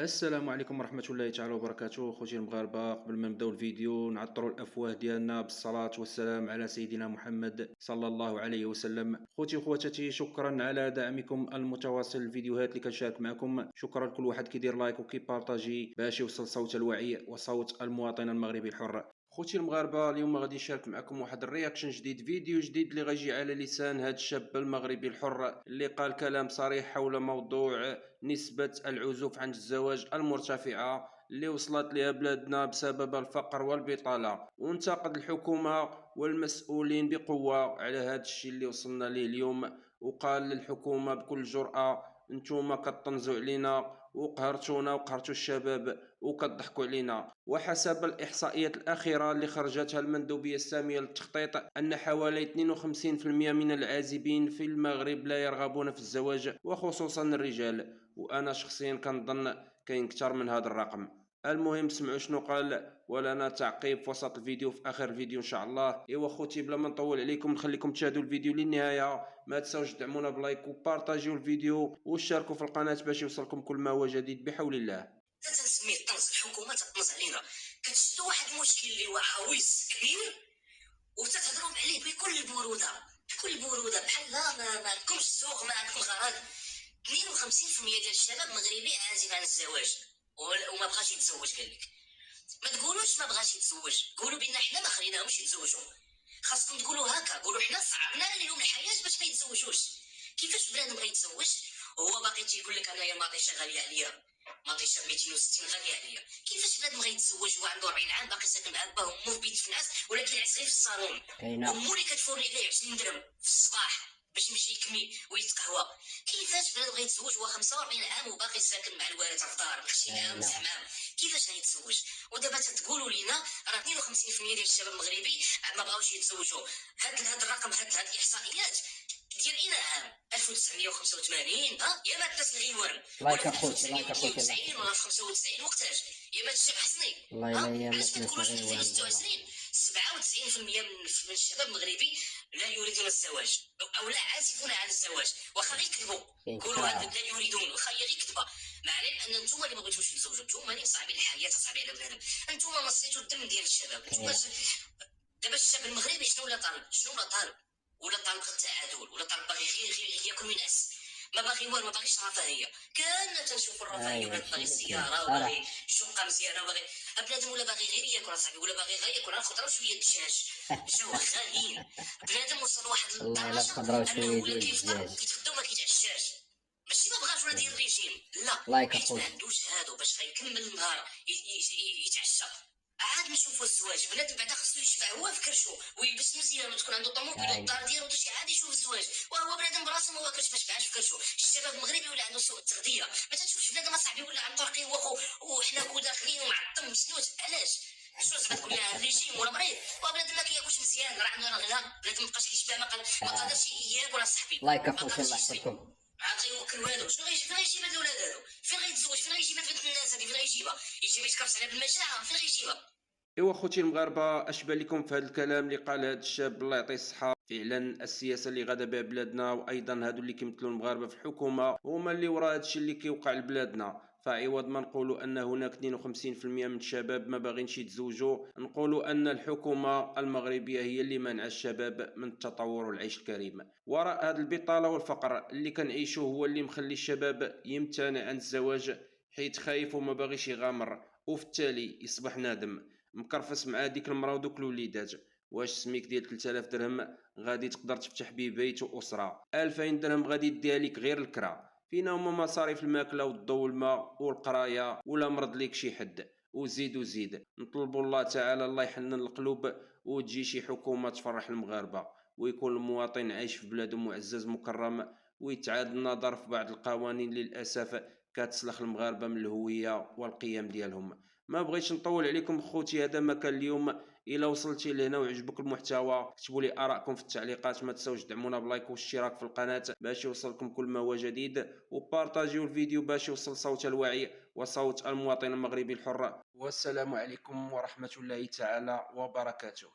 السلام عليكم ورحمة الله تعالى وبركاته. خوتي المغاربة، قبل ما نبداو الفيديو نعطروا الأفواه ديالنا بالصلاة والسلام على سيدنا محمد صلى الله عليه وسلم. خوتي وخواتاتي، شكرا على دعمكم المتواصل للفيديوهات اللي كنشارك معكم. شكرا لكل واحد كيدير لايك وكيبارطاجي باش يوصل صوت الوعي وصوت المواطن المغربي الحر. خوتي المغاربة، اليوم غادي نشارك معكم واحد الرياكشن جديد، فيديو جديد اللي غيجي على لسان هذا الشاب المغربي الحر اللي قال كلام صريح حول موضوع نسبة العزوف عن الزواج المرتفعة اللي وصلت لها بلادنا بسبب الفقر والبطالة، وانتقد الحكومة والمسؤولين بقوة على هذا الشيء اللي وصلنا ليه اليوم. وقال للحكومة بكل جرأة: انتوما كطنزوا علينا وقهرتونا وقهرتوا الشباب وكضحكوا علينا. وحسب الإحصائيات الأخيرة اللي خرجتها المندوبية السامية للتخطيط، أن حوالي 52% من العازبين في المغرب لا يرغبون في الزواج، وخصوصا الرجال. وأنا شخصيا كنظن كاين كتر من هذا الرقم. المهم، سمعوا شنو قال، ولنا تعقيب في وسط الفيديو في اخر الفيديو ان شاء الله. ايوا خوتي، بلا ما نطول عليكم نخليكم تشاهدوا الفيديو للنهايه. ما تنساوش تدعمونا بلايك وبارطاجيو الفيديو واشتركوا في القناه باش يوصلكم كل ما هو جديد بحول الله. تنسميه الطنز، الحكومه تطنز علينا. كتشدوا واحد المشكل اللي هو عويص كبير وتتهضروا عليه بكل بروده بحال ما عندكمش السوق، ما عندكم غرض. 52% ديال الشباب المغربي عازف عن الزواج وما بغاش يتزوج. قال لك ما تقولوش ما بغاش يتزوج، قولوا بان حنا ما خليناهمش يتزوجوا. خاصكم تقولوا هكا، قولوا حنا صعبنا عليهم الحياه باش ما يتزوجوش. كيفاش بنادم بغى يتزوج وهو باقي تيقول لك انايا ماطيشه غاليه عليا، ماطيشه 260 غاليه عليا؟ كيفاش بنادم بغى يتزوج وهو عنده 40 عام باقي ساكن مع با وامه في بيت فناس ولا كيعس غير في الصالون؟ امه اللي كتفورني عليه 20 درهم في الصباح باش يمشي يكمي ويتقهوى. كيفاش بنادم بغى يتزوج وهو 45 عام وباقي ساكن مع الوالد في الدار مخشي عام زعما؟ كيفاش غيتزوج؟ ودابا تتقولوا لينا راه 52% ديال الشباب المغربي ما بغاوش يتزوجوا. هاد الرقم، هاد الاحصائيات ديال اين عام؟ 1985 يا مات الناس الغيوان، لايك ولا اخوتي، 1992 ولا 95 وقتاش يا مات الشيخ حسني؟ الله يلا يا علاش مات كتقولوا الناس في الغيوان. 2026 97% من الشباب المغربي لا يريدون الزواج او لا عازفون عن الزواج؟ واخا غير يكذبوا يقولوا هذا لا يريدون، واخا هي غير كذبه. ما علينا ان نتوما اللي ما بغيتوش تتزوجوا، نتوما اللي مصعبين الحياه، تصعبي على بنادم، نتوما مصيتوا الدم ديال الشباب. نتوما دابا الشاب المغربي شنو ولا طالب؟ ولا طالب التعادل، ولا طالب باغي غير ياكل وينعس، ما باغي والو، ما باغيش الرفاهيه. كان تنشوفوا الرفاهيه ولا باغي السياره وباغي شقه مزيانه وباغي بنادم، ولا باغي غير ياكل اصاحبي، ولا باغي غير ياكل الخضره وشويه الدجاج. جاو غاليين. بنادم وصل لواحد الدرجه انه ولا كيفطر وكيتغدى وما كيتعشاش. ماشي ما بغاش ولا دير الريجيم، لا، حيت ما عندوش هادو باش غيكمل النهار يتعشى. عاد نشوفوا الزواج، بنادم بعدا خصو يشبع هو في كرشو ويلبس مزيان وتكون عنده طوموبيل والدار ديالو باش عاد يشوف الزواج، وهو بنادم براسو ما واكلش ما شبعش في كرشو. الشباب المغربي ولا عنده سوء التغذيه، ما تشوفش بنادم اصاحبي ولا عنده رقيق وحنا داخلين ومعطم مسنوت. علاش؟ شنو زعما تقول لها الريجيم ولا مريض؟ وبنادم ما كياكلش مزيان، راه عنده غلا، بنادم ما بقاش كيشبع، ما قادرش ياكل اصاحبي. لايك اخوتي، الله يحفظكم. عاد غيوكل والو، شنو فين غيجيب هاد الولاد هادو؟ فين غيتزوج؟ فين غيجيب هاد بنت الناس هادي؟ فين غيجيبها؟ يجيب يتكرفس عليها بالمجاعه؟ فين غيجيبها؟ ايوا خوتي المغاربه، اش بان لكم في هذا الكلام اللي قال هذا الشاب؟ الله يعطيه الصحه. فعلا السياسه اللي غادا بها بلادنا، وايضا هادو اللي كيمثلوا المغاربه في الحكومه هما اللي وراء هذا الشيء اللي كيوقع لبلادنا. فعوض ما نقولوا ان هناك 52% من الشباب ما باغينش يتزوجوا، نقولوا ان الحكومه المغربيه هي اللي منع الشباب من التطور والعيش الكريم. وراء هذه البطاله والفقر اللي كنعيشوه هو اللي مخلي الشباب يمتنع عن الزواج، حيت خايف وما باغيش يغامر، وفي التالي يصبح نادم مكرفس مع ديك المرا ودوك الوليدات. واش سميك ديال 3000 درهم غادي تقدر تفتح بيه بيت واسره؟ 2000 درهم غادي يديها لك غير الكرا. فينا هما مصاريف الماكله والضو والماء والقرايه، ولا مرض ليك شي حد؟ وزيد نطلبوا الله تعالى الله يحنن القلوب، وتجي شي حكومه تفرح المغاربه، ويكون المواطن عايش في بلاده معزز مكرم، ويتعاد النظر في بعض القوانين للاسف كتسلخ المغاربه من الهويه والقيم ديالهم. ما بغيتش نطول عليكم خوتي، هذا ما كان اليوم. الى وصلتي لهنا وعجبك المحتوى اكتبوا لي ارائكم في التعليقات. ما تنساوش دعمونا بلايك والاشتراك في القناه باش يوصلكم كل ما هو جديد، وبارطاجيو الفيديو باش يوصل صوت الوعي وصوت المواطن المغربي الحر. والسلام عليكم ورحمه الله تعالى وبركاته.